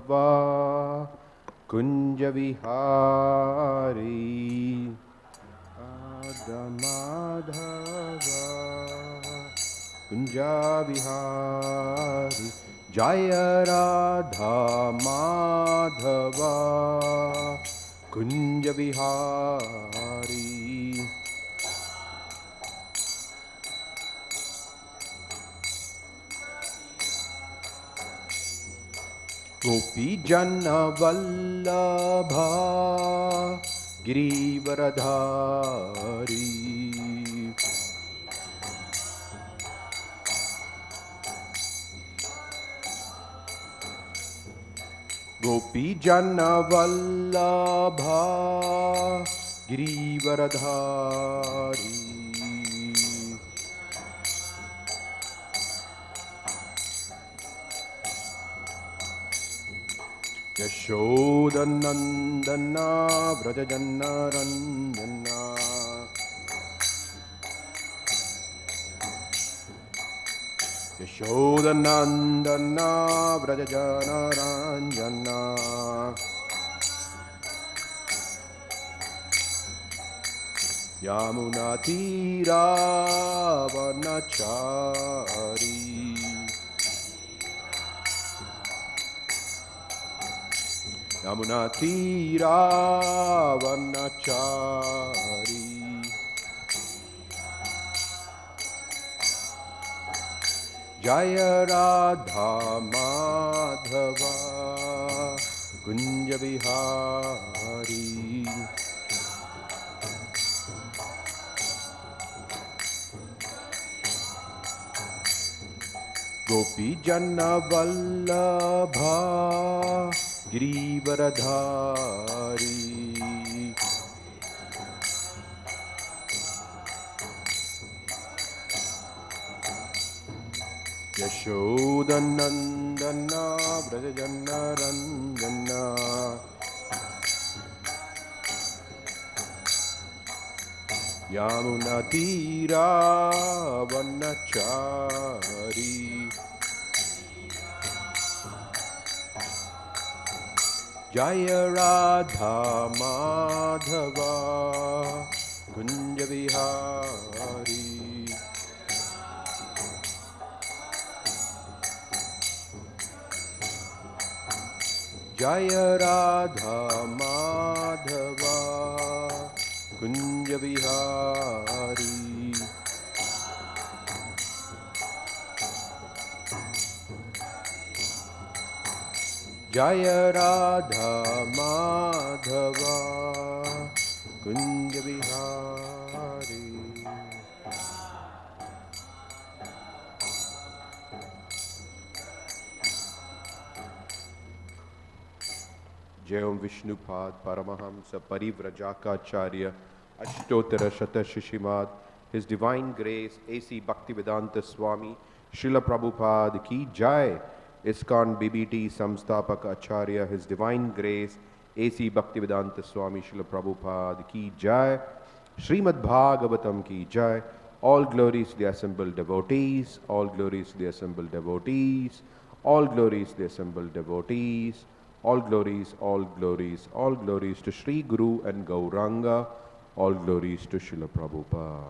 Madhava Kunja Vihari Radha Madhava Kunja Vihari Jaya Radha Madhava Kunja Vihari Gopi Jana Vallabha Girivaradhari Gopi Jana Vallabha Girivaradhari Yashodanandana Vrajajana Ranjana Yashodanandana Vrajajana Ranjana Yamunatira Vanachari Yamunatira Vanachari Jaya Radha Madhava Kunja Vihari Gopi Jana Vallabha Girivaradhari Yashodanandana Vrajajana Ranjana Yamunatira Vanachari Jaya Radha Madhava Kunja Vihari Jaya Radha Madhava Kunja Vihari Jaya Radha Madhava Kunja Vihari Jai Om Vishnupad Paramahamsa Parivrajaka Ashtotara Shata Shishimad His Divine Grace A.C. Bhaktivedanta Swami Srila Prabhupada Ki Jai ISKCON BBT Samstapaka Acharya His Divine Grace A.C. Bhaktivedanta Swami Srila Prabhupada Ki Jai Srimad Bhagavatam Ki Jai All glories to the assembled devotees, all glories to the assembled devotees, all glories to the assembled devotees, all glories, all glories, all glories to Sri Guru and Gauranga, all glories to Srila Prabhupada.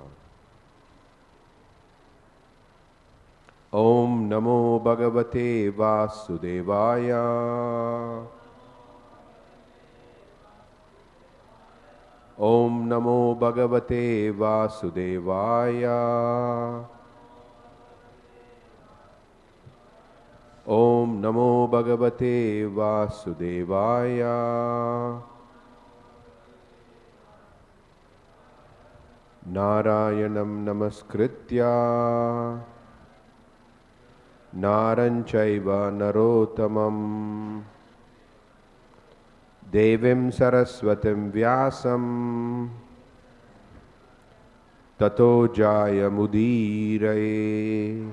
Om Namo Bhagavate Vasudevaya. Om Namo Bhagavate Vasudevaya. Om Namo Bhagavate Vasudevaya. Narayanam Namaskritya Naranchaiva Narottamam Devim Saraswatim Vyasam Tato Jaya Mudiraye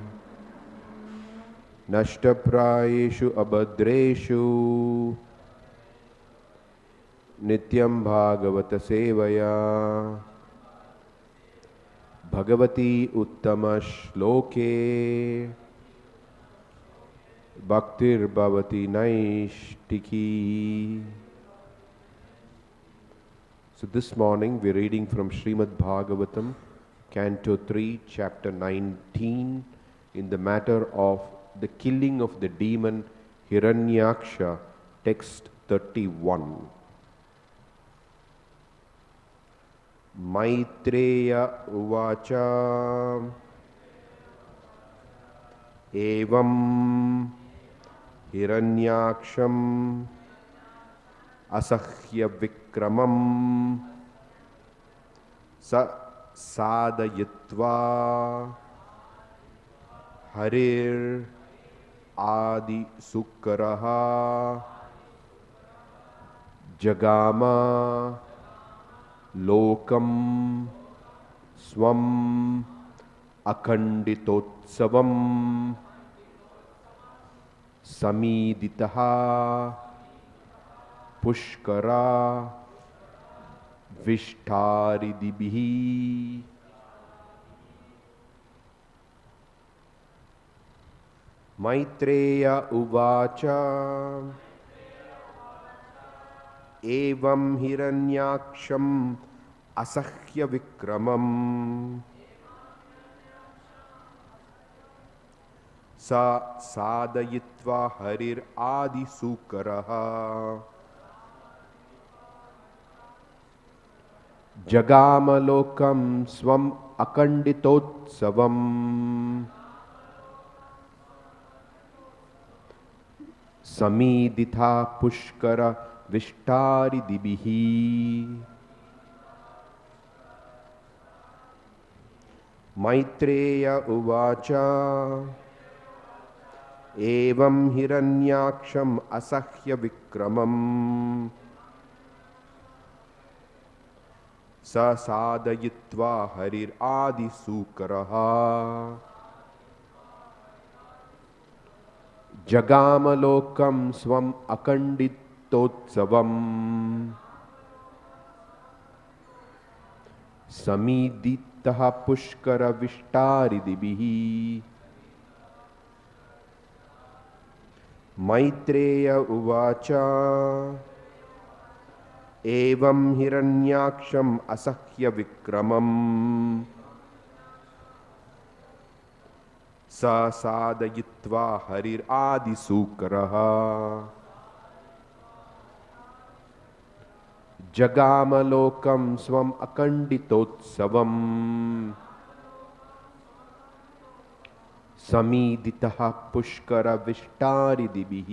Nashtaprayeshu Abhadreshu Nityam Bhagavata Sevaya Bhagavati Uttama Shloke bhaktir bhavati naishtiki. So this morning we're reading from Srimad Bhagavatam, Canto 3, Chapter 19, in the matter of the killing of the demon Hiraṇyākṣa, text 31. Maitreya uvāca evam hiraṇyākṣam asahya-vikramam sādayitvā harir ādi-sūkaraḥ jagāma lokaṁ svam akhaṇḍitotsavaṁ samīḍitaḥ puṣkara-viṣṭarādibhiḥ. Maitreya uvāca evam hiraṇyākṣam asahya-vikramam sādayitvā harir ādi-sūkaraḥ jagāma lokaṁ svam akhaṇḍitotsavaṁ samīḍitaḥ puṣkara-viṣṭarādibhiḥ. Maitreya uvāca evam hiraṇyākṣam asahya-vikramam sādayitvā harir ādi-sūkaraḥ jagāma lokaṁ svam akhaṇḍitotsavaṁ samīḍitaḥ puṣkara-viṣṭarādibhiḥ. Maitreya uvāca evam hiraṇyākṣam asahya-vikramam sādayitvā harir ādi-sūkaraḥ jagāma lokaṁ svam akhaṇḍitotsavaṁ samīḍitaḥ puṣkara-viṣṭarādibhiḥ.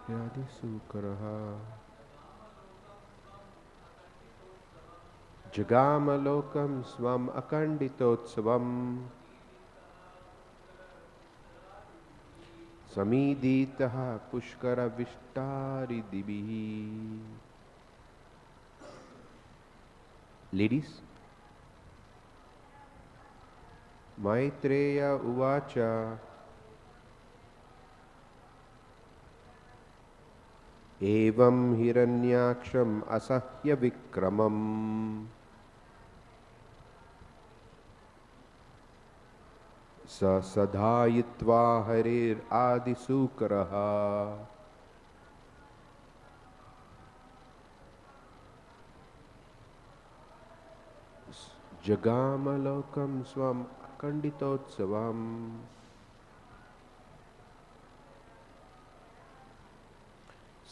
ādi-sūkaraḥ jagāma lokaṁ svam akhaṇḍitotsavaṁ samīḍitaḥ puṣkara-viṣṭarādibhiḥ. Ladies, Maitreya uvāca evam hiraṇyākṣam asahya-vikramam sādayitvā harir ādi-sūkaraḥ jagāma lokaṁ svam akhaṇḍitotsavaṁ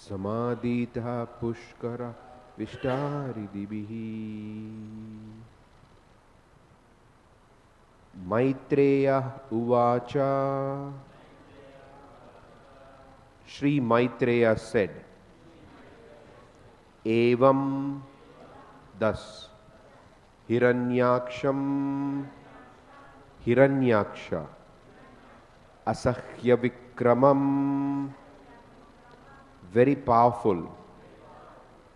samīḍitaḥ puṣkara-viṣṭarādibhiḥ. Maitreyaḥ uvāca. Śrī Maitreya said, evam, thus, hiraṇyākṣam, Hiraṇyākṣa, asahya-vikramam, very powerful,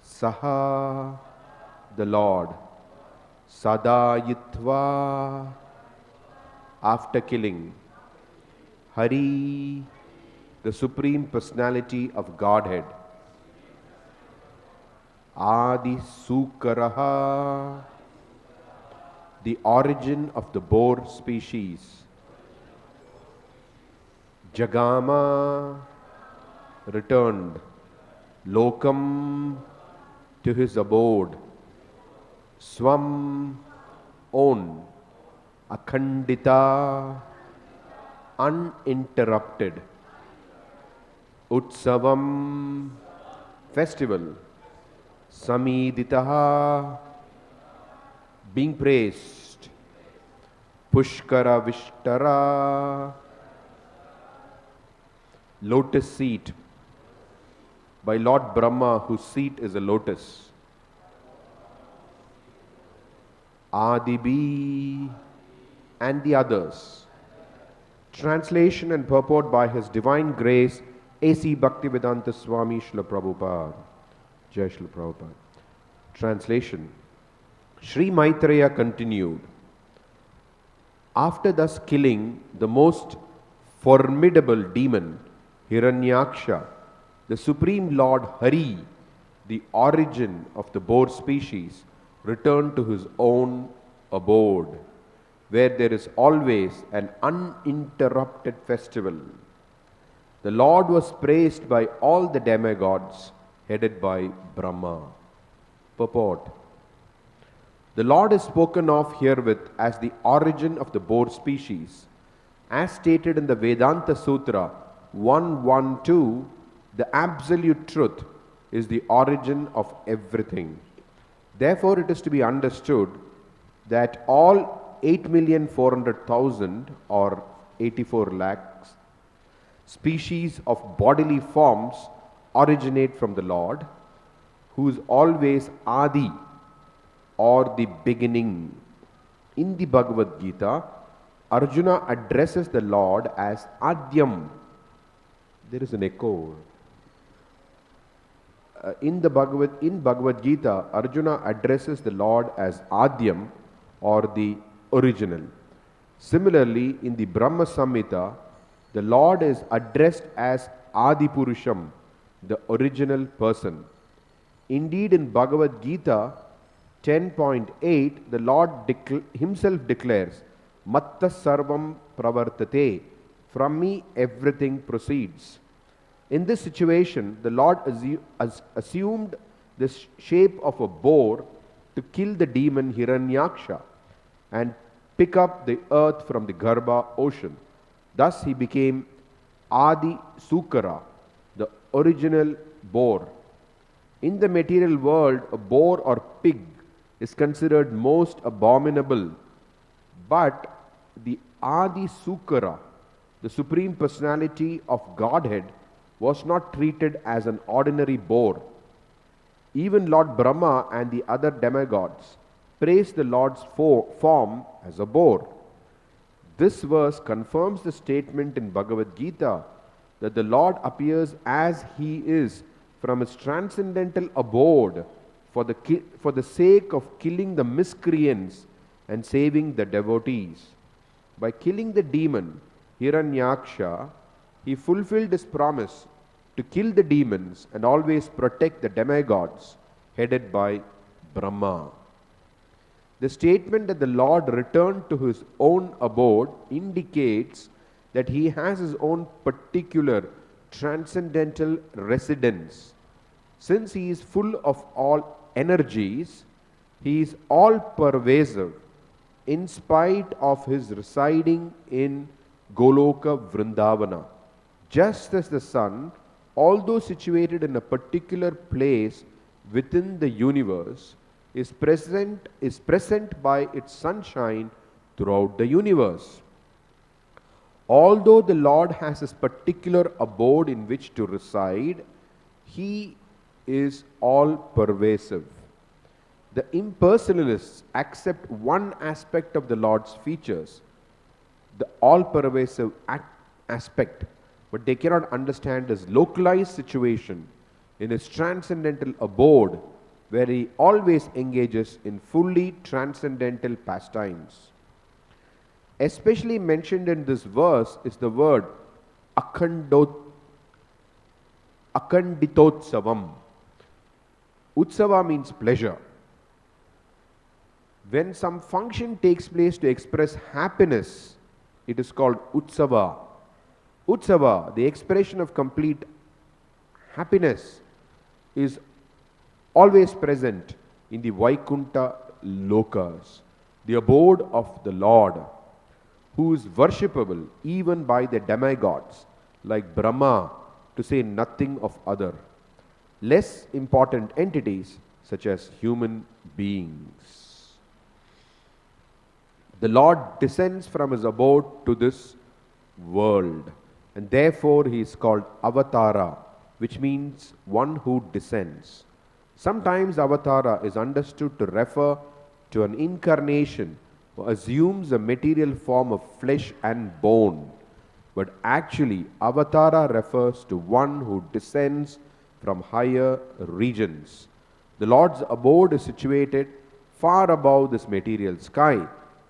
saha, the Lord, sādayitvā, after killing, harir, the Supreme Personality of Godhead, ādi-sūkaraḥ, the origin of the boar species, jagāma, returned, lokam, to his abode, svam, own, akhaṇḍita, uninterrupted, utsavam, festival, samīḍitaḥ, being praised, puṣkara-viṣṭara, lotus seat, by Lord Brahmā, whose seat is a lotus, ādi, and the others. Translation and purport by His Divine Grace, A.C. Bhaktivedanta Swami Srila Prabhupada. Jai Srila Prabhupada. Translation. Śrī Maitreya continued, after thus killing the most formidable demon, Hiraṇyākṣa, the Supreme Lord Hari, the origin of the boar species, returned to his own abode, where there is always an uninterrupted festival. The Lord was praised by all the demigods, headed by Brahma. Purport. The Lord is spoken of herewith as the origin of the boar species. As stated in the Vedanta Sutra 112, the absolute truth is the origin of everything. Therefore, it is to be understood that all 8,400,000 or 84 lakhs species of bodily forms originate from the Lord, who is always ādi, or the beginning. In the Bhagavad Gita, Arjuna addresses the Lord as Adyam. There is an echo. In Bhagavad Gita, Arjuna addresses the Lord as Adyam, or the original. Similarly, in the Brahma Samhita, the Lord is addressed as Adi-Puruṣam, the original person. Indeed, in Bhagavad Gita 10.8, the Lord himself declares, Matta sarvam pravartate, from me everything proceeds. In this situation, the Lord assumed the shape of a boar to kill the demon Hiraṇyākṣa and pick up the earth from the Garbha ocean. Thus he became ādi-sūkaraḥ, the original boar. In the material world, a boar or pig is considered most abominable, but the ādi-sūkaraḥ, the Supreme Personality of Godhead, was not treated as an ordinary boar. Even Lord Brahmā and the other demigods praised the Lord's form as a boar. This verse confirms the statement in Bhagavad Gita that the Lord appears as He is from His transcendental abode for the sake of killing the miscreants and saving the devotees. By killing the demon Hiraṇyākṣa, he fulfilled his promise to kill the demons and always protect the demigods, headed by Brahmā. The statement that the Lord returned to his own abode indicates that he has his own particular transcendental residence. Since he is full of all energies, he is all pervasive in spite of his residing in Goloka Vrindavana. Just as the sun although situated in a particular place within the universe, is present by its sunshine throughout the universe. Although the Lord has his particular abode in which to reside, he is all pervasive. The impersonalists accept one aspect of the Lord's features, the all-pervasive aspect, but they cannot understand his localized situation in his transcendental abode, where he always engages in fully transcendental pastimes. Especially mentioned in this verse is the word akhaṇḍitotsavam. Utsava means pleasure. When some function takes place to express happiness, it is called utsava. Utsava, the expression of complete happiness, is always present in the Vaikunta lokas, the abode of the Lord, who is worshipable even by the demigods like Brahma, to say nothing of other less important entities such as human beings. The Lord descends from his abode to this world, and therefore he is called Avatara, which means one who descends. Sometimes Avatara is understood to refer to an incarnation who assumes a material form of flesh and bone, but actually Avatara refers to one who descends from higher regions. The Lord's abode is situated far above this material sky,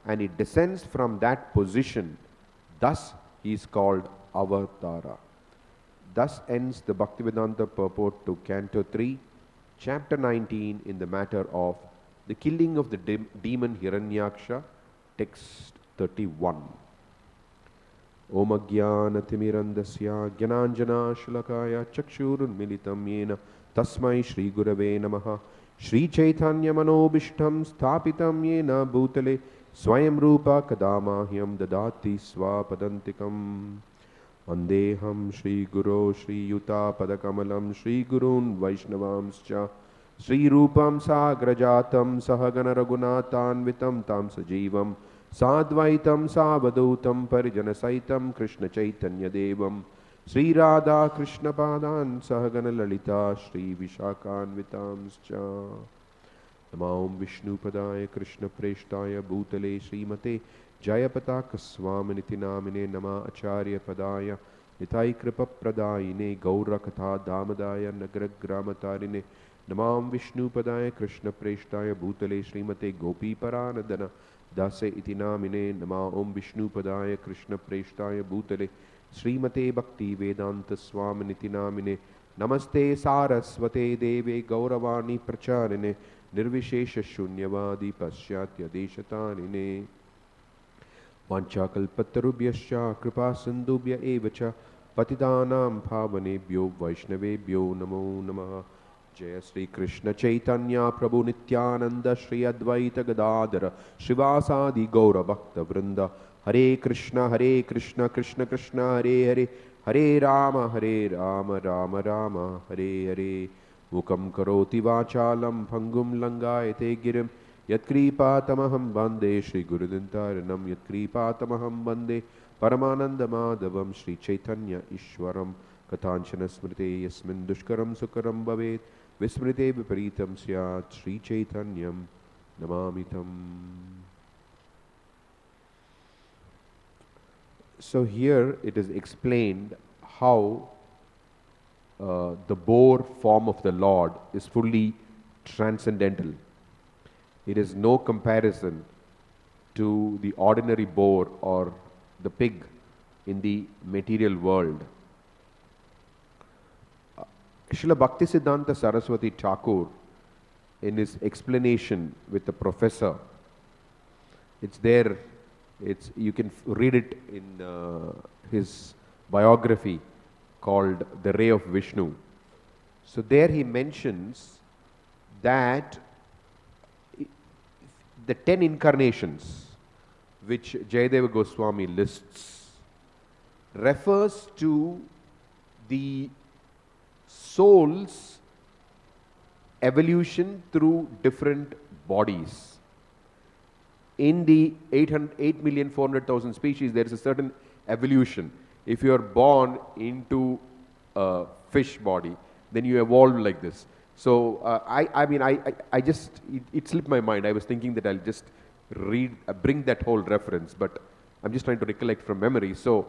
and he descends from that position. Thus he is called Avatara. Thus ends the Bhaktivedanta purport to Canto 3, Chapter 19, in the matter of the killing of the demon Hiraṇyākṣa, text 31. Om Ajnana-timirandasya Jnananjana-shalakaya Chakshurunmilitam Yena Tasmai Shri Gurave Namaha Śrī Caitanya-manobhishtam Sthapitam Yena Bhutale Swayam Rupa Kadamahyam Dadati Swapadantikam Vandeham Shri Guru Shri Yuta Padakamalam Shri Gurun Vaishnavamscha Shri Rupam Sagrajatam Sahagana Raghunathanvitam Tam Sajivam Sadvaitam Savadutam Parijanasaitam Krishna Chaitanya Devam Sri Radha Krishna Padan Sahagana Lalita Shri Vishakhanvitamscha Namaum Vishnu Padaya Krishna Preshtaya Bhutale Srimate Jayapataka Swaminiti Namine Nama Acharya Padaya Nitai Kripa Pradayine Gaura Katha Damadaya Nagragramatarine Namam Vishnu Padaya Krishna Preshtaya Bhutale Srimate Gopi Paranadana Dase iti namine Nama Om Vishnu Padaya Krishna Preshtaya Bhutale Srimate Bhakti Vedanta Swaminiti namine Namaste Sarasvate Deve Gauravani Pracharine Nirvishesha Shunyavadi Pasyatya Deshatarine Vanchakalpatarubhyascha Kripa Sindhubhya Evacha Patidanam Bhavanebhyo Vaishnavebhyo Namo Namaha Jaya Sri Krishna Chaitanya Prabhu Nityananda Shri Advaita Gadadhara Shrivasadi Gaura Bhakta Vrinda Hare Krishna Krishna Krishna Hare Hare Hare Rama Rama Rama Hare Hare Mukam Karoti Vachalam Phangum Langayate Girim Yatkripatamaham Bande Shri Gurudintaranam Yatkripatamaham Bande Paramananda Madhavam Shri Chaitanya Ishwaram Katanchana Smrite Yasmin Dushkaram Sukaram Bhavet Vismrite Viparitam Syat Shri Chaitanyam Namamitam. So here it is explained how the boar form of the Lord is fully transcendental. It is no comparison to the ordinary boar or the pig in the material world. Srila Bhaktisiddhanta Saraswati Thakur, in his explanation with the professor, it's there, you can read it in his biography called The Ray of Vishnu. So there he mentions that the 10 incarnations which Jayadeva Goswami lists refers to the souls evolution through different bodies. In the 8,400,000 species, there is a certain evolution. If you are born into a fish body, then you evolve like this. So I just, it slipped my mind. I was thinking that I'll just bring that whole reference, but I'm just trying to recollect from memory. So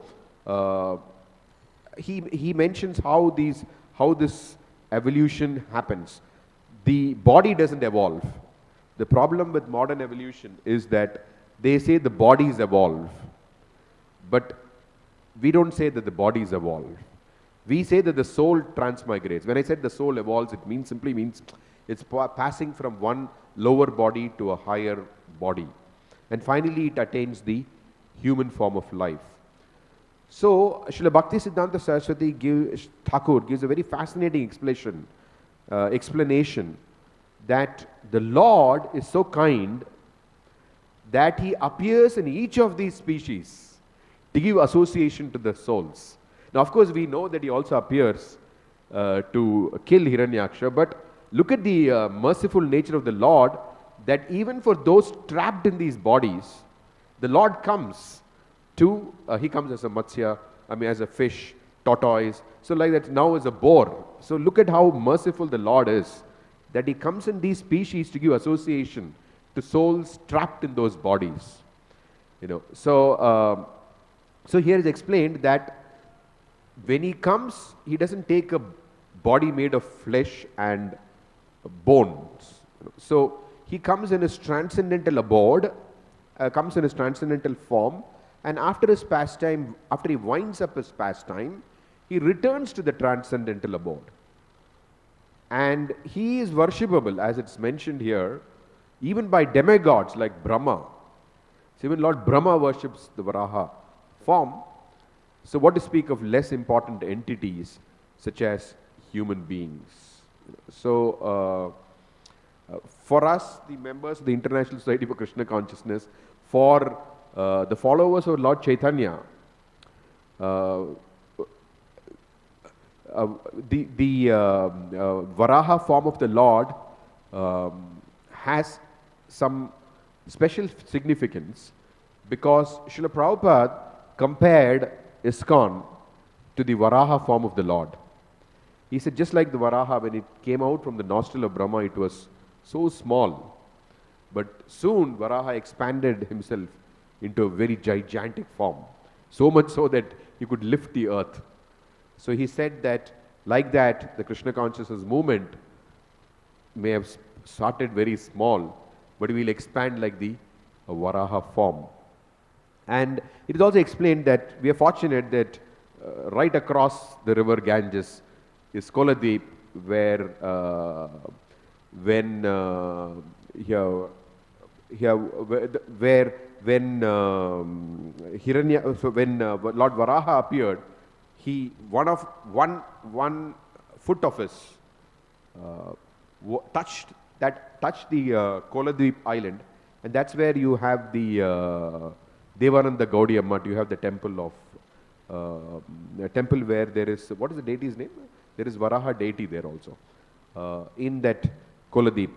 he mentions how this evolution happens. The body doesn't evolve. The problem with modern evolution is that they say the bodies evolve, but we don't say that the bodies evolve. We say that the soul transmigrates. When I said the soul evolves, it simply means it's passing from one lower body to a higher body. And finally, it attains the human form of life. So, Srila Bhaktisiddhanta Saraswati Thakur gives a very fascinating explanation that the Lord is so kind that He appears in each of these species to give association to the souls. Now, of course, we know that He also appears to kill Hiraṇyākṣa, but look at the merciful nature of the Lord, that even for those trapped in these bodies, the Lord comes to, He comes as a matsya, as a fish, tortoise, so like that now as a boar. So look at how merciful the Lord is, that He comes in these species to give association to souls trapped in those bodies. So here is explained that when He comes, He doesn't take a body made of flesh and bones. So He comes in His transcendental abode, comes in His transcendental form, and after His pastime, after He winds up His pastime, He returns to the transcendental abode. And He is worshipable, as it's mentioned here, even by demigods like Brahma. So even Lord Brahma worships the Varaha form. So what to speak of less important entities such as human beings? So for us, the members of the International Society for Krishna Consciousness, for the followers of Lord Chaitanya, the Varaha form of the Lord has some special significance, because Srila Prabhupada compared ISKCON to the Varaha form of the Lord. He said, just like the Varaha, when it came out from the nostril of Brahma, it was so small. But soon Varaha expanded himself into a very gigantic form, so much so that he could lift the earth. So he said that, like that, the Krishna consciousness movement may have started very small, but will expand like the Varaha form. And it is also explained that we are fortunate that right across the river Ganges is Koladweep, where when Lord Varaha appeared, one foot of his touched the Koladweep island, and that's where you have the Devananda Gaudiya Mutt. You have the temple of a temple where there is, what is the deity's name? There is Varaha deity there also. In that Koladweep,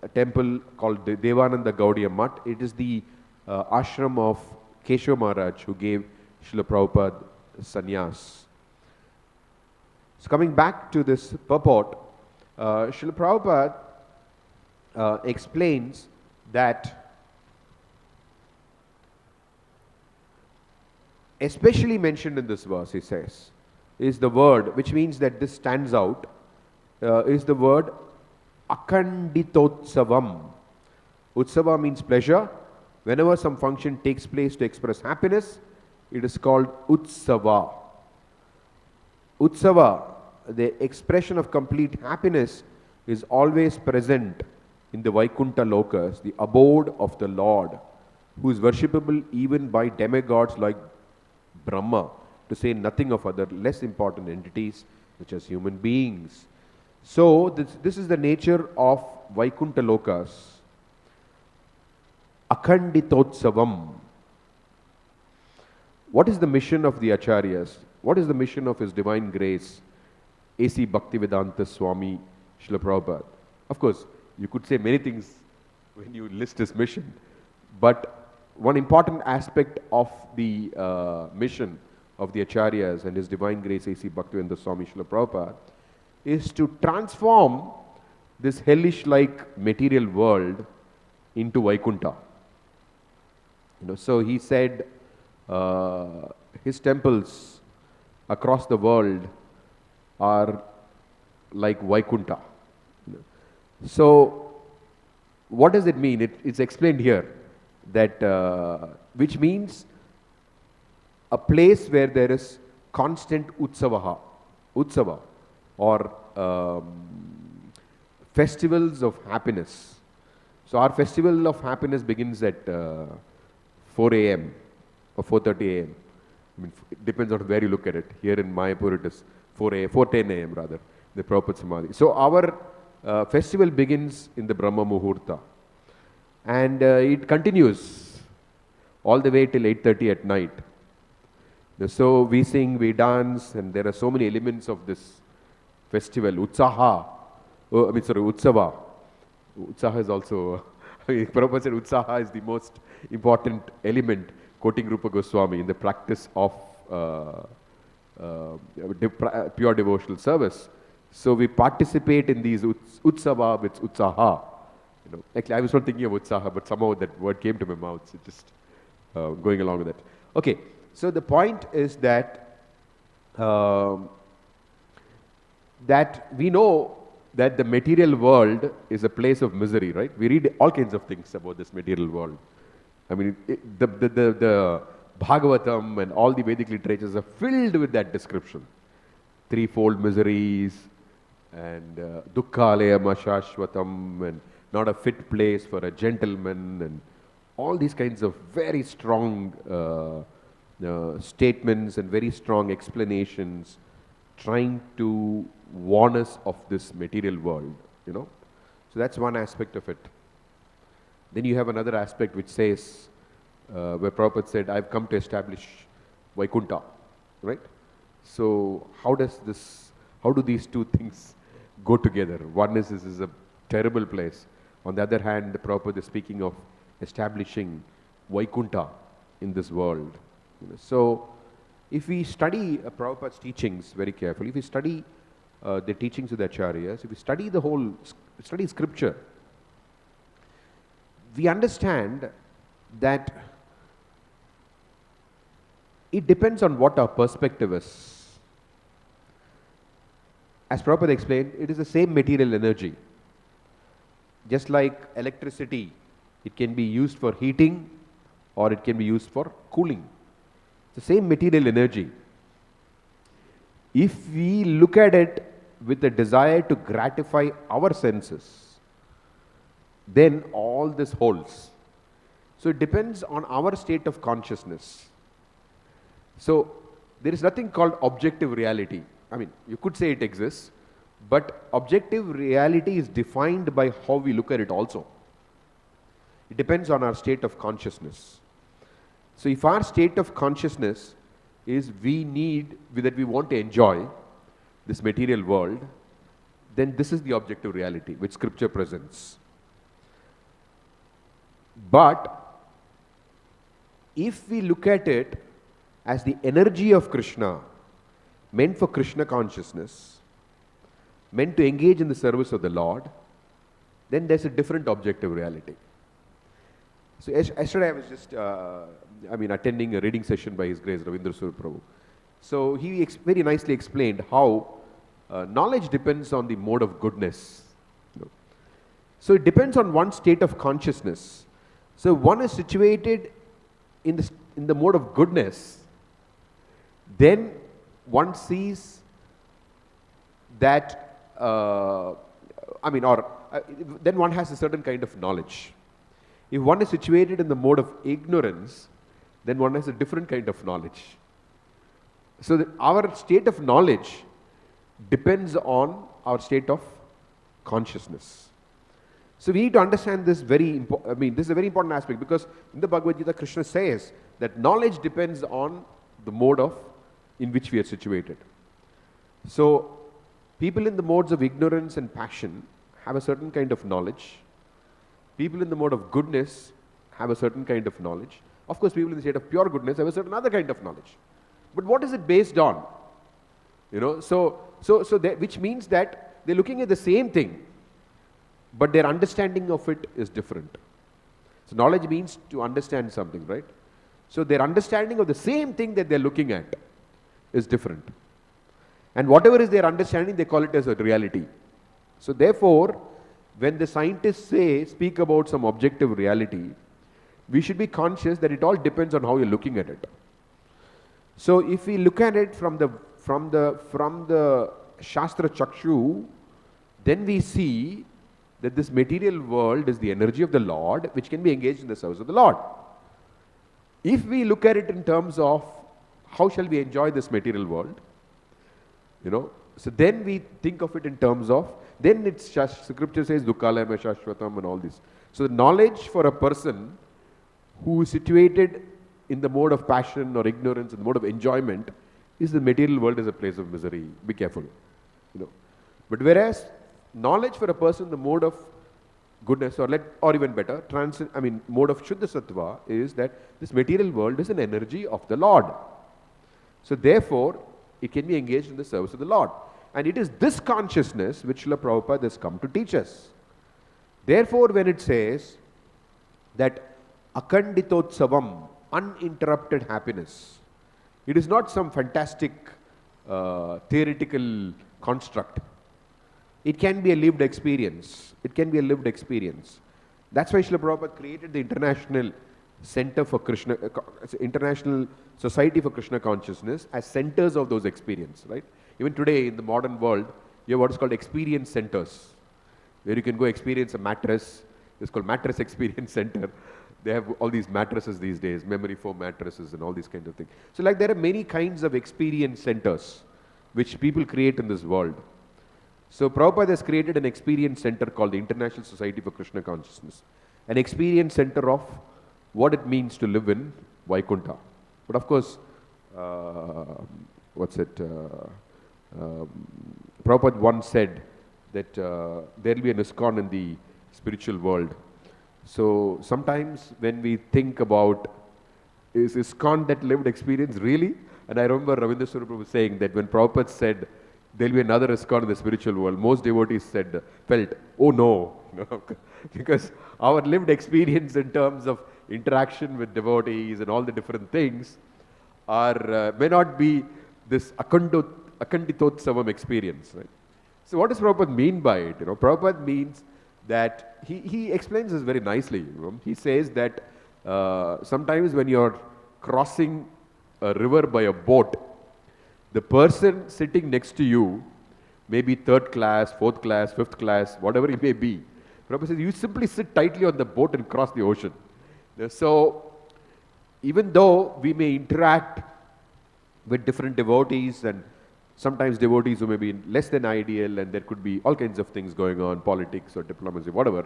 a temple called Devananda Gaudiya Mutt. It is the ashram of Keshav Maharaj, who gave Srila Prabhupada sannyas. So coming back to this purport, Srila Prabhupada explains that especially mentioned in this verse, he says, is the word, which means that this stands out, is the word akhaṇḍitotsavaṁ. Utsava means pleasure. Whenever some function takes place to express happiness, it is called utsava. Utsava, the expression of complete happiness, is always present in the Vaikuntha lokas, the abode of the Lord, who is worshipable even by demigods like Brahma, to say nothing of other less important entities such as human beings. So this is the nature of Vaikuntha lokas. Akhaṇḍitotsavam. What is the mission of the Acharyas? What is the mission of His Divine Grace A.C. Bhaktivedanta Swami Srila Prabhupada. Of course, you could say many things when you list his mission, but one important aspect of the mission of the Acharyas and His Divine Grace A.C. Bhaktivedanta Swami Srila Prabhupada is to transform this hellish-like material world into Vaikuntha. So he said his temples across the world are like Vaikuntha. So what does it mean? It's explained here that which means a place where there is constant utsava or festivals of happiness. So our festival of happiness begins at 4 a.m. or 4:30 a.m. I mean, it depends on where you look at it. Here in Mayapur it is 4:10 a.m. rather, the Prabhupada Samadhi. So our festival begins in the Brahma Muhurta, and it continues all the way till 8:30 at night. So we sing, we dance, and there are so many elements of this festival. Utsava. Utsaha is also, Prabhupada said Utsaha is the most important element, quoting Rupa Goswami, in the practice of pure devotional service. So we participate in these Utsava with Utsaha. Actually, I was not thinking of Utsaha, but somehow that word came to my mouth, so just going along with it. Okay, so the point is that that we know that the material world is a place of misery, right? We read all kinds of things about this material world. I mean, the Bhagavatam and all the Vedic literatures are filled with that description. Threefold miseries, and dukkhalayam ashashvatam, and not a fit place for a gentleman, and all these kinds of very strong statements and very strong explanations trying to warn us of this material world, So that's one aspect of it. Then you have another aspect which says, where Prabhupada said, I've come to establish Vaikuntha, right? So how do these two things go together? One is this is a terrible place. On the other hand, Prabhupada is speaking of establishing Vaikuntha in this world. So if we study Prabhupada's teachings very carefully, if we study the teachings of the Acharyas, if we study scripture, we understand that it depends on what our perspective is. As Prabhupada explained, it is the same material energy. Just like electricity, it can be used for heating or it can be used for cooling. It's the same material energy. If we look at it with a desire to gratify our senses, then all this holds. So it depends on our state of consciousness. So there is nothing called objective reality. I mean, you could say it exists, but objective reality is defined by how we look at it also. It depends on our state of consciousness. So if our state of consciousness is that we want to enjoy this material world, then this is the objective reality which scripture presents. But if we look at it as the energy of Krishna, meant for Krishna consciousness, meant to engage in the service of the Lord, then there's a different objective reality. So yesterday I was just, attending a reading session by His Grace Ravindra Sur Prabhu. So he very nicely explained how knowledge depends on the mode of goodness. So it depends on one state of consciousness. So one is situated in the mode of goodness, then one sees that, then one has a certain kind of knowledge. If one is situated in the mode of ignorance, then one has a different kind of knowledge. So our state of knowledge depends on our state of consciousness. So we need to understand this this is a very important aspect, because in the Bhagavad Gita, Krishna says that knowledge depends on the mode in which we are situated. So People in the modes of ignorance and passion have a certain kind of knowledge. People in the mode of goodness have a certain kind of knowledge. Of course, people in the state of pure goodness have a certain other kind of knowledge. But what is it based on? You know, which means that they're looking at the same thing, but their understanding of it is different. So knowledge means to understand something, right? So their understanding of the same thing that they're looking at is different. And whatever is their understanding, they call it as a reality. So therefore, when the scientists speak about some objective reality, we should be conscious that it all depends on how you're looking at it. So if we look at it from the Shastra Chakshu, then we see that this material world is the energy of the Lord, which can be engaged in the service of the Lord. If we look at it in terms of how shall we enjoy this material world, you know, so then we think of it in terms of, then it's scripture says dukkhalayam shashvatam and all this. So the knowledge for a person who is situated in the mode of passion or ignorance, in the mode of enjoyment, is the material world is a place of misery. Be careful. You know. But whereas knowledge for a person in the mode of goodness, or even better, mode of Shuddha Sattva, is that this material world is an energy of the Lord. So therefore, it can be engaged in the service of the Lord. And it is this consciousness which Srila Prabhupada has come to teach us. Therefore, when it says that akhaṇḍitotsavam, uninterrupted happiness, it is not some fantastic theoretical construct. It can be a lived experience. It can be a lived experience. That's why Srila Prabhupada created the International Center for Krishna, International Society for Krishna Consciousness as centers of those experiences, right? Even today in the modern world, you have what is called experience centers, where you can go experience a mattress. It's called Mattress Experience Center. They have all these mattresses these days, memory foam mattresses and all these kinds of things. So like there are many kinds of experience centers which people create in this world. So Prabhupada has created an experience center called the International Society for Krishna Consciousness, an experience center of what it means to live in Vaikuntha. But of course, Prabhupada once said that there will be an ISKCON in the spiritual world. So sometimes when we think about, is ISKCON that lived experience really? And I remember Ravindra Prabhu saying that when Prabhupada said there will be another ISKCON in the spiritual world, most devotees felt, oh no, because our lived experience in terms of interaction with devotees and all the different things may not be this akhaṇḍitotsavaṁ experience, right? So what does Prabhupada mean by it? You know, Prabhupada means that he explains this very nicely. You know? He says that sometimes when you're crossing a river by a boat, the person sitting next to you may be third class, fourth class, fifth class, whatever it may be. Prabhupada says you simply sit tightly on the boat and cross the ocean. So even though we may interact with different devotees, and sometimes devotees who may be less than ideal, and there could be all kinds of things going on, politics or diplomacy, whatever,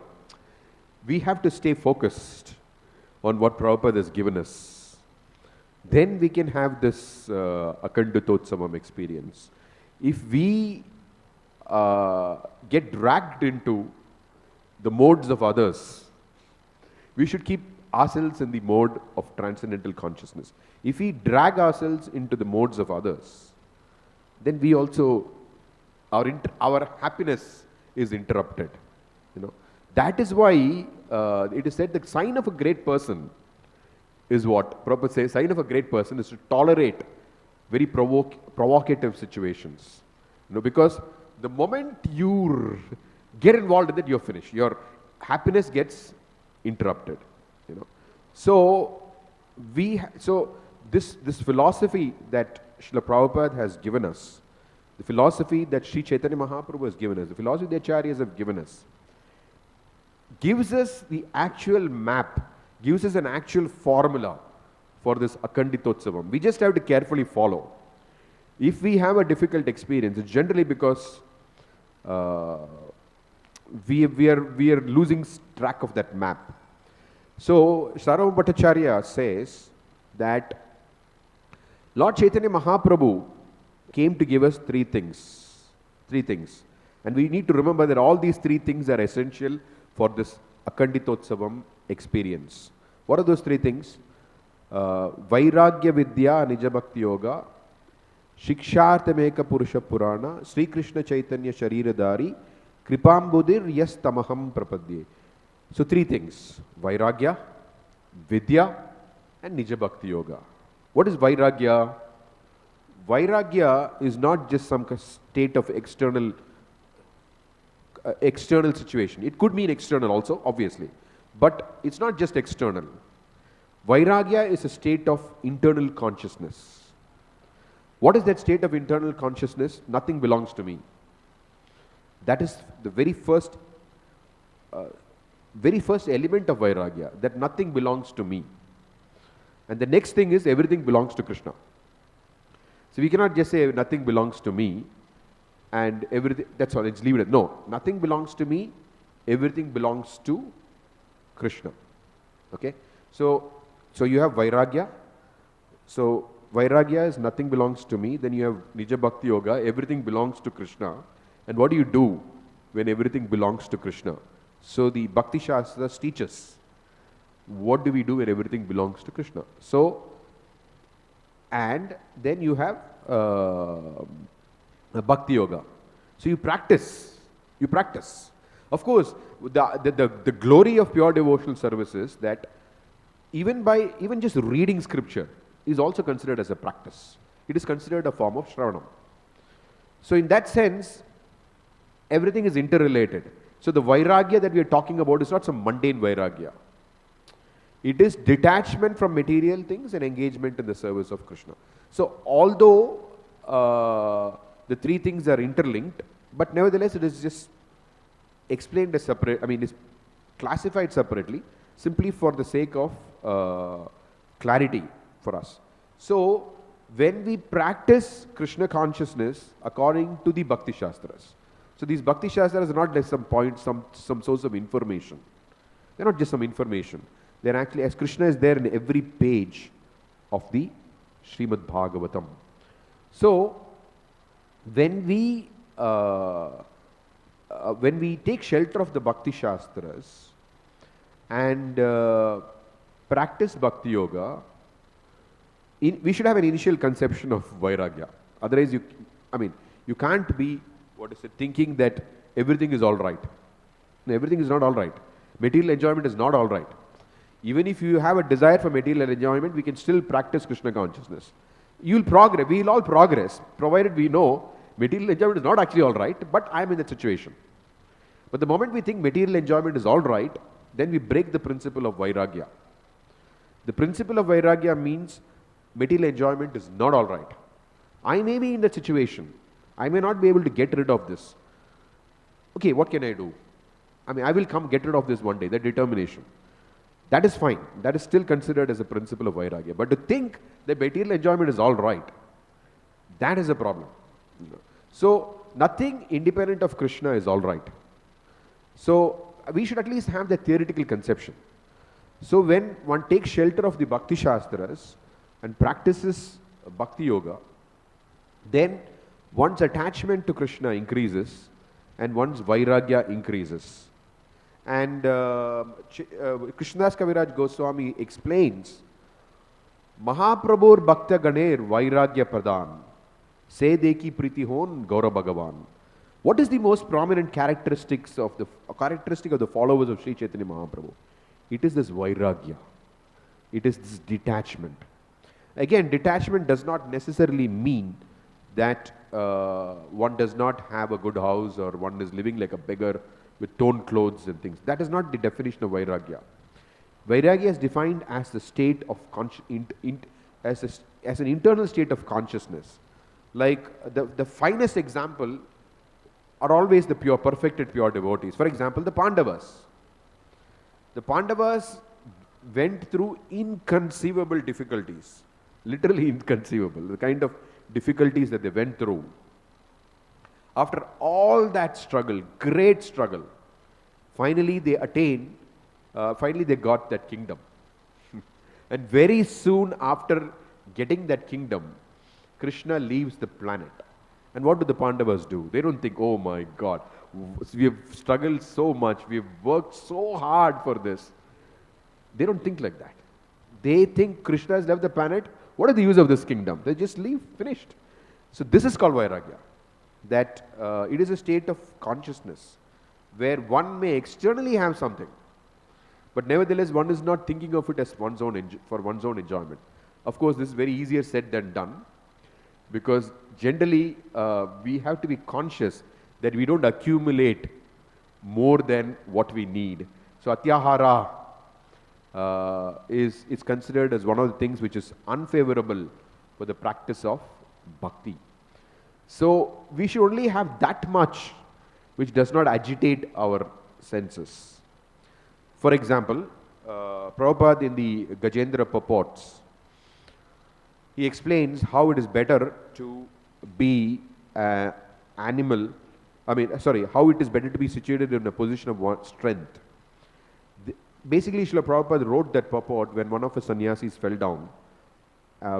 we have to stay focused on what Prabhupada has given us. Then we can have this akhaṇḍitotsavam experience. If we get dragged into the modes of others, we should keep ourselves in the mode of transcendental consciousness. If we drag ourselves into the modes of others, then we also, our happiness is interrupted. You know, that is why it is said the sign of a great person is what? Prabhupada says, sign of a great person is to tolerate very provocative situations. You know, because the moment you get involved in it, you're finished. Your happiness gets interrupted. You know, so this philosophy that Srila Prabhupada has given us, the philosophy that Sri Chaitanya Mahaprabhu has given us, the philosophy the Acharyas have given us, gives us the actual map, gives us an actual formula for this akhaṇḍitotsavam. We just have to carefully follow. If we have a difficult experience, it's generally because we are losing track of that map. So Sarvabhauma Bhattacharya says that Lord Chaitanya Mahaprabhu came to give us three things. Three things. And we need to remember that all these three things are essential for this akhaṇḍitotsavam experience. What are those three things? Vairagya Vidya Nija Bhakti Yoga, Shikshartameka Purusha Purana, Sri Krishna Chaitanya Shariradari, Kripambudir Yas Tamaham Prapadye. So three things: Vairagya, Vidya, and Nija Bhakti Yoga. What is Vairagya? Vairagya is not just some state of external situation. It could mean external also, obviously, but it's not just external. Vairagya is a state of internal consciousness. What is that state of internal consciousness? Nothing belongs to me. That is the very first element of Vairagya, that nothing belongs to me. And the next thing is everything belongs to Krishna. So we cannot just say nothing belongs to me and everything, that's all, let's leave it at, no, nothing belongs to me, everything belongs to Krishna. Okay? So you have Vairagya. So Vairagya is nothing belongs to me. Then you have Nija Bhakti Yoga, everything belongs to Krishna. And what do you do when everything belongs to Krishna? So the Bhakti Shastras teach us, what do we do when everything belongs to Krishna? So, and then you have Bhakti Yoga. So you practice. Of course, the glory of pure devotional service is that even just reading scripture is also considered as a practice. It is considered a form of Shravanam. So in that sense, everything is interrelated. So the Vairagya that we are talking about is not some mundane Vairagya. It is detachment from material things and engagement in the service of Krishna. So although the three things are interlinked, but nevertheless it is just explained as separate, it's classified separately simply for the sake of clarity for us. So when we practice Krishna consciousness according to the Bhakti Shastras, so these Bhakti Shastras are not like some point, some source of information. They're not just some information. They're actually, as Krishna is there in every page of the Srimad Bhagavatam. So when we take shelter of the Bhakti Shastras and practice Bhakti Yoga, we should have an initial conception of Vairagya. Otherwise, you can't be, thinking that everything is all right. No, everything is not all right. Material enjoyment is not all right. Even if you have a desire for material enjoyment, we can still practice Krishna consciousness. You'll progress, we'll all progress, provided we know material enjoyment is not actually all right, but I'm in that situation. But the moment we think material enjoyment is all right, then we break the principle of Vairagya. The principle of Vairagya means material enjoyment is not all right. I may be in that situation. I may not be able to get rid of this. Okay, what can I do? I will come get rid of this one day, that determination. That is fine. That is still considered as a principle of Vairagya. But to think that material enjoyment is all right, that is a problem. So nothing independent of Krishna is all right. So we should at least have that theoretical conception. So when one takes shelter of the Bhakti Shastras and practices Bhakti Yoga, then one's attachment to Krishna increases and one's Vairagya increases. And Krishnadas Kaviraj Goswami explains, Mahaprabhur Bhakta Ganer Vairagya Pradhan, Se Deki Priti Hon Gaura Bhagavan. What is the most prominent characteristic of the followers of Sri Chaitanya Mahaprabhu? It is this Vairagya. It is this detachment. Again, detachment does not necessarily mean that one does not have a good house or one is living like a beggar with torn clothes and things. That is not the definition of Vairagya. Vairagya is defined as the state of as an internal state of consciousness. Like the finest example are always the perfected pure devotees. For example, the Pandavas. The Pandavas went through inconceivable difficulties, literally inconceivable, the kind of difficulties that they went through. After all that struggle, great struggle, finally they got that kingdom. And very soon after getting that kingdom, Krishna leaves the planet. And what do the Pandavas do? They don't think, oh my God, we have struggled so much, we have worked so hard for this. They don't think like that. They think Krishna has left the planet, what is the use of this kingdom? They just leave, finished. So this is called Vairagya. That it is a state of consciousness where one may externally have something, but nevertheless one is not thinking of it as for one's own enjoyment. Of course, this is very easier said than done, because generally we have to be conscious that we don't accumulate more than what we need. So atyahara is considered as one of the things which is unfavorable for the practice of bhakti. So we should only have that much which does not agitate our senses. For example, Prabhupada in the Gajendra purports, he explains how it is better to be an animal, how it is better to be situated in a position of strength. Basically, Srila Prabhupada wrote that purport when one of his sannyasis fell down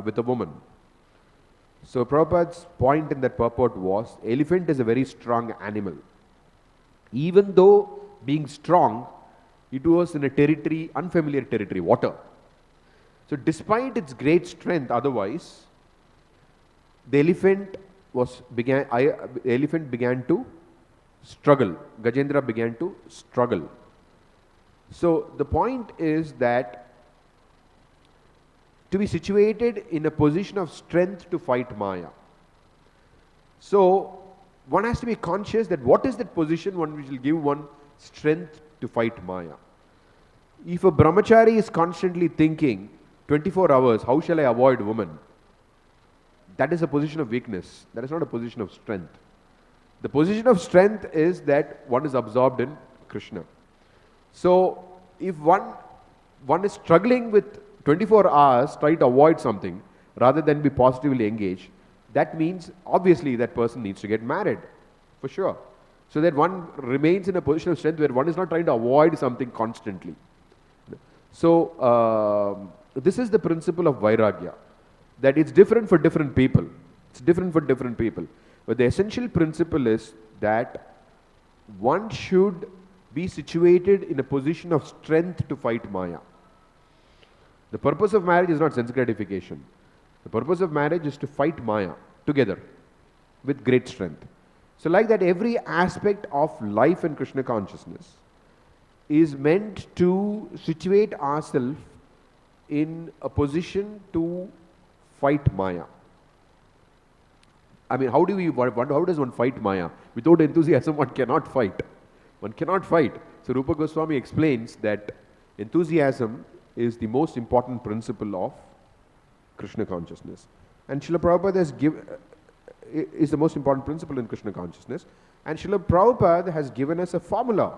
with a woman. So Prabhupada's point in that purport was, elephant is a very strong animal. Even though being strong, it was in a territory, unfamiliar territory, water. So despite its great strength otherwise, the elephant began to struggle. Gajendra began to struggle. So the point is that to be situated in a position of strength to fight Maya. So one has to be conscious that what is that position which will give one strength to fight Maya. If a brahmachari is constantly thinking 24 hours, how shall I avoid woman? That is a position of weakness. That is not a position of strength. The position of strength is that one is absorbed in Krishna. So if one is struggling with 24 hours, try to avoid something rather than be positively engaged, that means obviously that person needs to get married, for sure. So that one remains in a position of strength where one is not trying to avoid something constantly. So this is the principle of Vairagya, that it's different for different people. It's different for different people. But the essential principle is that one should be situated in a position of strength to fight Maya. The purpose of marriage is not sense gratification. The purpose of marriage is to fight Maya together with great strength. So like that, every aspect of life and Krishna consciousness is meant to situate ourselves in a position to fight Maya. I mean, how does one fight Maya? Without enthusiasm, one cannot fight. One cannot fight. So Rupa Goswami explains that enthusiasm is the most important principle of Krishna consciousness. And Srila Prabhupada is the most important principle in Krishna consciousness. And Srila Prabhupada has given us a formula.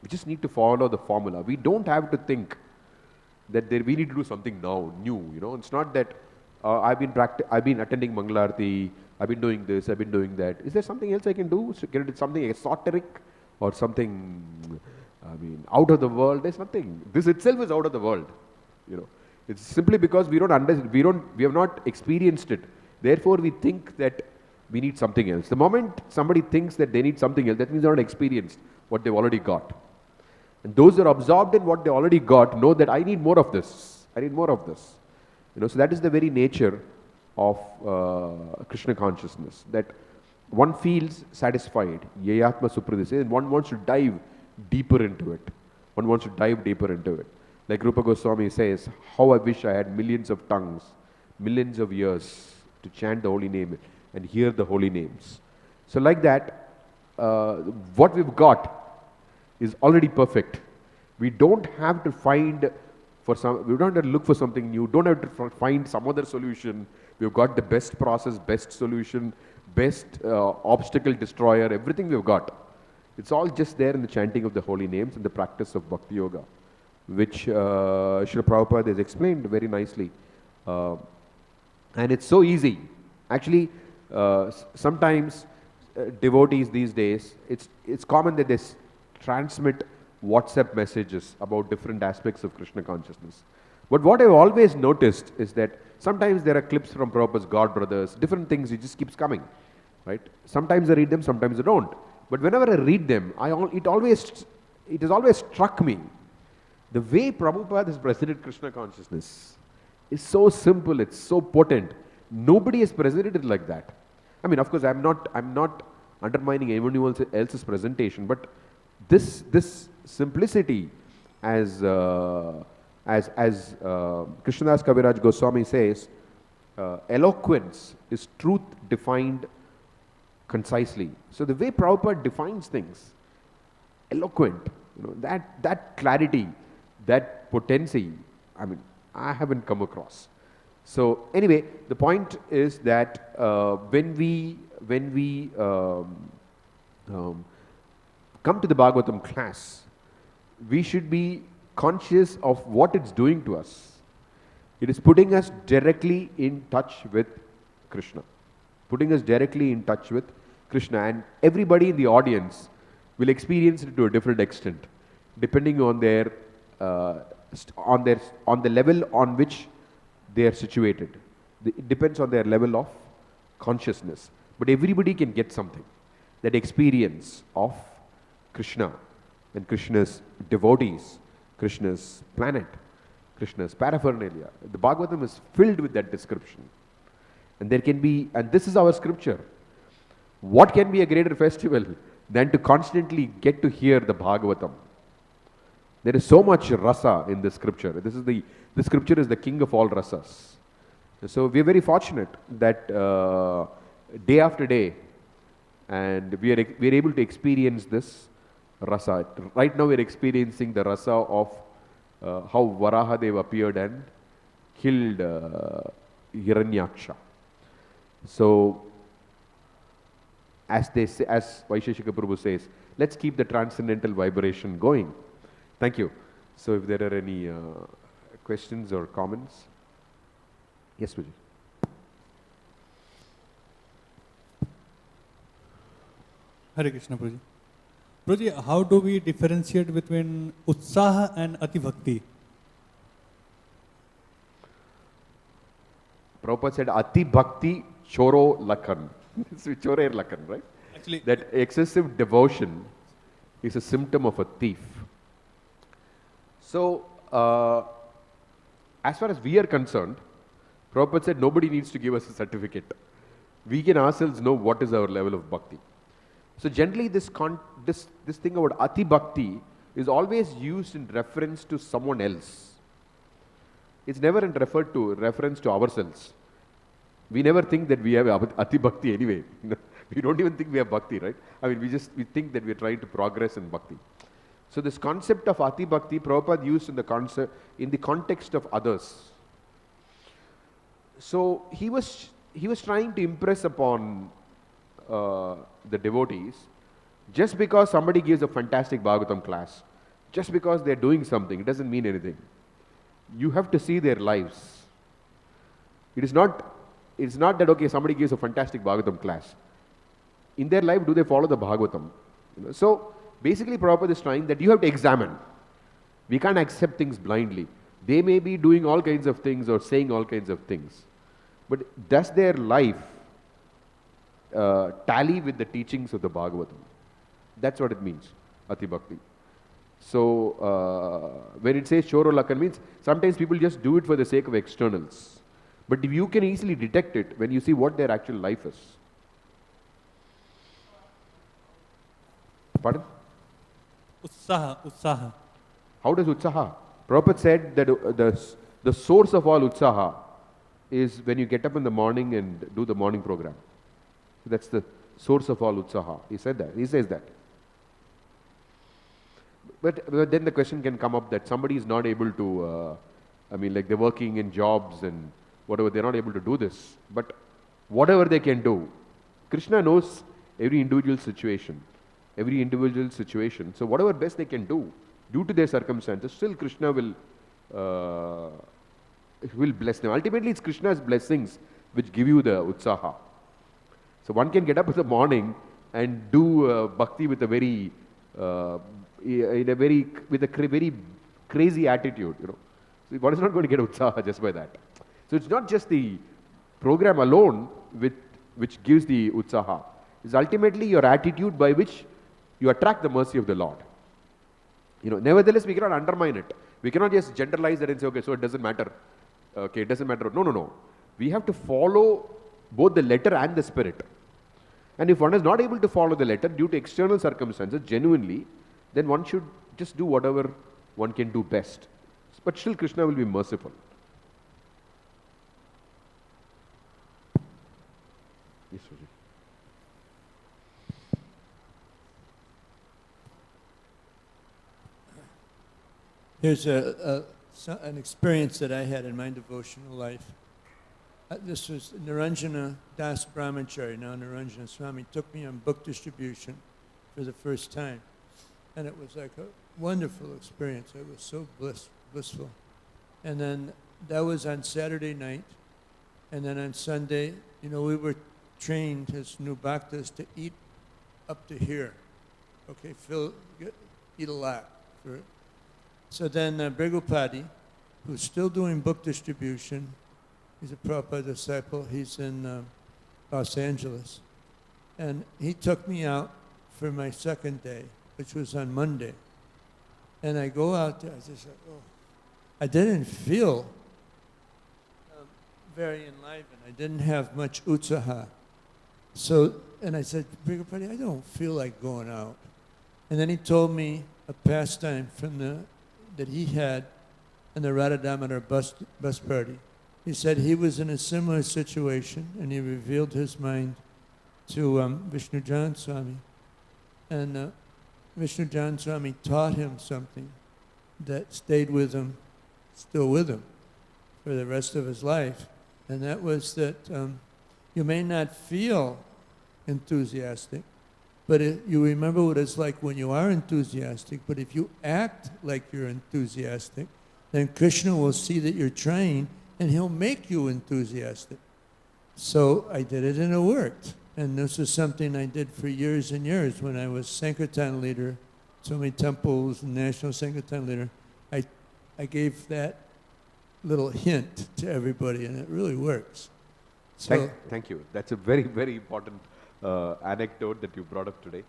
We just need to follow the formula. We don't have to think that we need to do something now, new. You know, it's not that I've been attending Mangalarti, I've been doing this, I've been doing that. Is there something else I can do? Can it be something esoteric or something, out of the world? There's nothing. This itself is out of the world. You know, it's simply because we have not experienced it. Therefore, we think that we need something else. The moment somebody thinks that they need something else, that means they're not experienced what they've already got. And those who are absorbed in what they already got know that I need more of this. I need more of this. You know, so that is the very nature of Krishna consciousness, that one feels satisfied. Yayatma supradise, and one wants to dive deeper into it. One wants to dive deeper into it. Like Rupa Goswami says, how I wish I had millions of tongues, millions of ears to chant the holy name and hear the holy names. So like that, what we've got is already perfect. We don't have to we don't have to look for something new, don't have to find some other solution. We've got the best process, best solution, best obstacle destroyer, everything we've got. It's all just there in the chanting of the holy names and the practice of Bhakti Yoga, which Srila Prabhupada has explained very nicely. And it's so easy. Actually, sometimes devotees these days, it's common that they transmit WhatsApp messages about different aspects of Krishna consciousness. But what I've always noticed is that sometimes there are clips from Prabhupada's God Brothers, different things, it just keeps coming. right? Sometimes I read them, sometimes I don't. But whenever I read them, it has always struck me the way Prabhupada has presented Krishna consciousness is so simple, it's so potent. Nobody has presented it like that. I mean, of course, I'm not undermining anyone else's presentation, but this simplicity, as Krishnadas Kaviraj Goswami says, eloquence is truth defined concisely. So the way Prabhupada defines things, eloquent, that clarity, that potency, I mean, I haven't come across. So anyway, the point is that when we come to the Bhagavatam class, we should be conscious of what it's doing to us. It is putting us directly in touch with Krishna. Putting us directly in touch with Krishna, and everybody in the audience will experience it to a different extent, depending on their on the level on which they are situated. It depends on their level of consciousness. But everybody can get something. That experience of Krishna and Krishna's devotees, Krishna's planet, Krishna's paraphernalia. The Bhagavatam is filled with that description. And there can be, and this is our scripture. What can be a greater festival than to constantly get to hear the Bhagavatam? There is so much rasa in this scripture. The scripture is the king of all rasas. So we are very fortunate that day after day, and we are able to experience this rasa. Right now we are experiencing the rasa of how Varahadeva appeared and killed Hiraṇyākṣa. So as Vaisheshika Prabhu says, let's keep the transcendental vibration going. Thank you. So if there are any questions or comments. Yes, Vijay. Hare Krishna, Prabhuji. Prabhuji, how do we differentiate between utsaha and ati-bhakti? Prabhupada said, ati-bhakti choro lakhan. Chore lakhan, right? Actually, that excessive devotion is a symptom of a thief. So, as far as we are concerned, Prabhupada said nobody needs to give us a certificate. We can ourselves know what is our level of bhakti. So generally this thing about ati-bhakti is always used in reference to someone else. It's never in reference to ourselves. We never think that we have ati-bhakti anyway. We don't even think we have bhakti, right? I mean, we think that we're trying to progress in bhakti. So this concept of ati-bhakti, Prabhupada used in the context of others. So he was trying to impress upon the devotees, just because somebody gives a fantastic Bhagavatam class, just because they're doing something, it doesn't mean anything. You have to see their lives. It's not that, okay, somebody gives a fantastic Bhagavatam class. In their life, do they follow the Bhagavatam? So basically, Prabhupada is trying that you have to examine. We can't accept things blindly. They may be doing all kinds of things or saying all kinds of things. But does their life tally with the teachings of the Bhagavatam? That's what it means, ati-bhakti. So when it says choro lakhan, means sometimes people just do it for the sake of externals. But you can easily detect it when you see what their actual life is. Pardon? Utsaha. How does utsaha? Prabhupada said that the source of all utsaha is when you get up in the morning and do the morning program. That's the source of all utsaha. He said that. He says that. But then the question can come up that somebody is not able to, like they're working in jobs and whatever, they're not able to do this. But whatever they can do, Krishna knows every individual situation. So whatever best they can do, due to their circumstances, still Krishna will bless them. Ultimately, it's Krishna's blessings which give you the utsaha. So one can get up in the morning and do bhakti with a very crazy attitude. So one is not going to get utsaha just by that. So it's not just the program alone which gives the utsaha. is ultimately your attitude by which you attract the mercy of the Lord. Nevertheless, we cannot undermine it. We cannot just generalize that and say, okay, so it doesn't matter. Okay, it doesn't matter. No. We have to follow both the letter and the spirit. And if one is not able to follow the letter due to external circumstances, genuinely, then one should just do whatever one can do best. But still Krishna will be merciful. Yes, Suji. Here's an experience that I had in my devotional life. This was Niranjana Das Brahmachari, now Niranjana Swami, took me on book distribution for the first time. And it was like a wonderful experience. It was so blissful. And then that was on Saturday night. And then on Sunday, we were trained as new bhaktas to eat up to here. Okay, eat a lot. So then Brigupati, who's still doing book distribution, he's a Prabhupada disciple, he's in Los Angeles. And he took me out for my second day, which was on Monday. And I go out there, I just like, oh. I didn't feel very enlivened. I didn't have much utsaha. So, and I said, Brigupati, I don't feel like going out. And then he told me a pastime that he had in the Radha Damodar bus party. He said he was in a similar situation, and he revealed his mind to Vishnujan Swami. And Vishnujan Swami taught him something that stayed with him, still with him, for the rest of his life. And that was that you may not feel enthusiastic, but you remember what it's like when you are enthusiastic, but if you act like you're enthusiastic, then Krishna will see that you're trying, and he'll make you enthusiastic. So I did it, and it worked. And this is something I did for years and years when I was Sankirtan leader, so many temples, and national Sankirtan leader. I gave that little hint to everybody, and it really works. So thank you. That's a very, very important anecdote that you brought up today.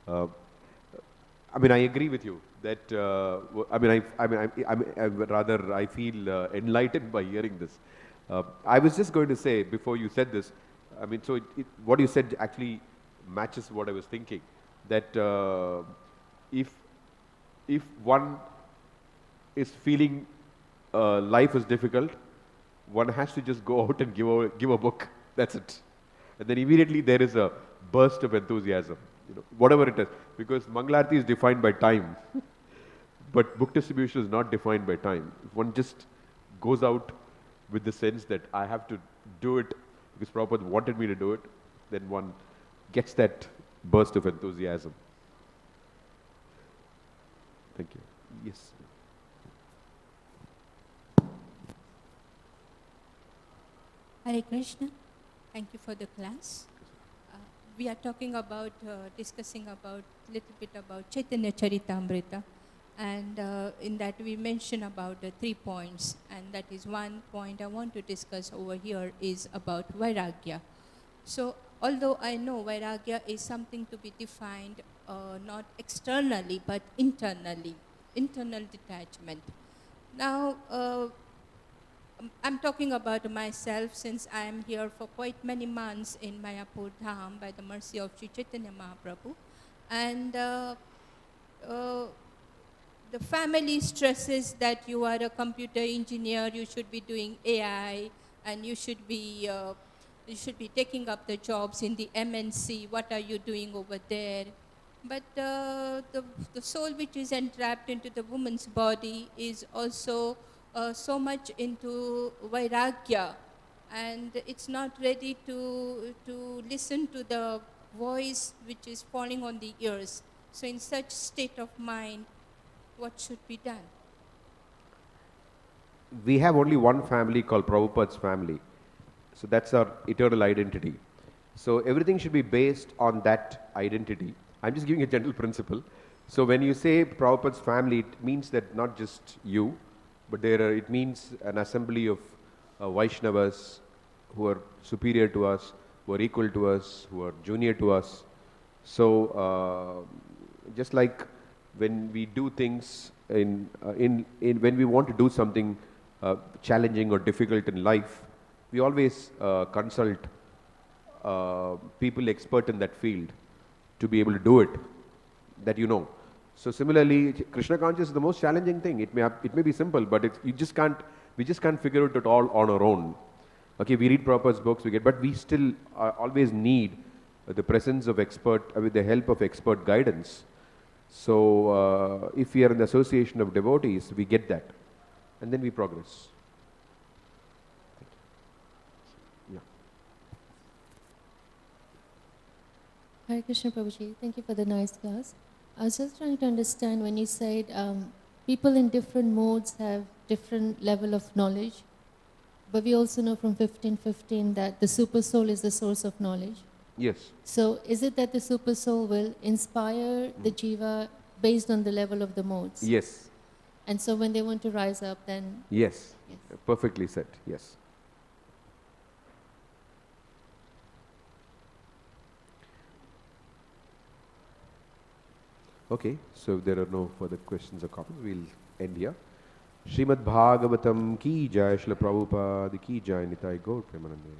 I agree with you that, I feel enlightened by hearing this. I was just going to say, before you said this, what you said actually matches what I was thinking, that if one is feeling life is difficult, one has to just go out and give a book. That's it. And then immediately there is a burst of enthusiasm, whatever it is. Because Mangalarti is defined by time, but book distribution is not defined by time. If one just goes out with the sense that I have to do it because Prabhupada wanted me to do it, then one gets that burst of enthusiasm. Thank you. Yes. Hare Krishna. Thank you for the class. We are talking about, discussing about, little bit about Chaitanya Charitamrita, and in that we mention about 3 points, and that is one point I want to discuss over here is about Vairagya. So, although I know Vairagya is something to be defined not externally but internally, internal detachment. Now, I'm talking about myself since I am here for quite many months in Mayapur Dham by the mercy of Sri Chaitanya Mahaprabhu. And the family stresses that you are a computer engineer, you should be doing AI, and you should be taking up the jobs in the MNC. What are you doing over there? But the soul which is entrapped into the woman's body is also so much into Vairagya, and it's not ready to listen to the voice which is falling on the ears. So in such state of mind, what should be done? We have only one family called Prabhupada's family. So that's our eternal identity. So everything should be based on that identity. I'm just giving a general principle. So when you say Prabhupada's family, it means that not just you, but it means an assembly of Vaishnavas who are superior to us, who are equal to us, who are junior to us. So just like when we do things when we want to do something challenging or difficult in life, we always consult people expert in that field to be able to do it, that you know. So similarly, Krishna consciousness is the most challenging thing. It may be simple, but we just can't figure it out all on our own. Okay, we read Prabhupada's books, but we still always need the presence of expert, with the help of expert guidance. So if we are in the association of devotees, we get that, and then we progress. Yeah. Hare Krishna Prabhuji, thank you for the nice class. I was just trying to understand when you said people in different modes have different level of knowledge, but we also know from 15:15 that the super soul is the source of knowledge. Yes. So is it that the super soul will inspire the jiva based on the level of the modes? Yes. And so when they want to rise up, then... Yes. Yes. Perfectly said. Yes. Okay, so if there are no further questions or comments, we'll end here. Srimad Bhagavatam ki jai, Srila Prabhupada ki jai, Nitai Gaur Premanande.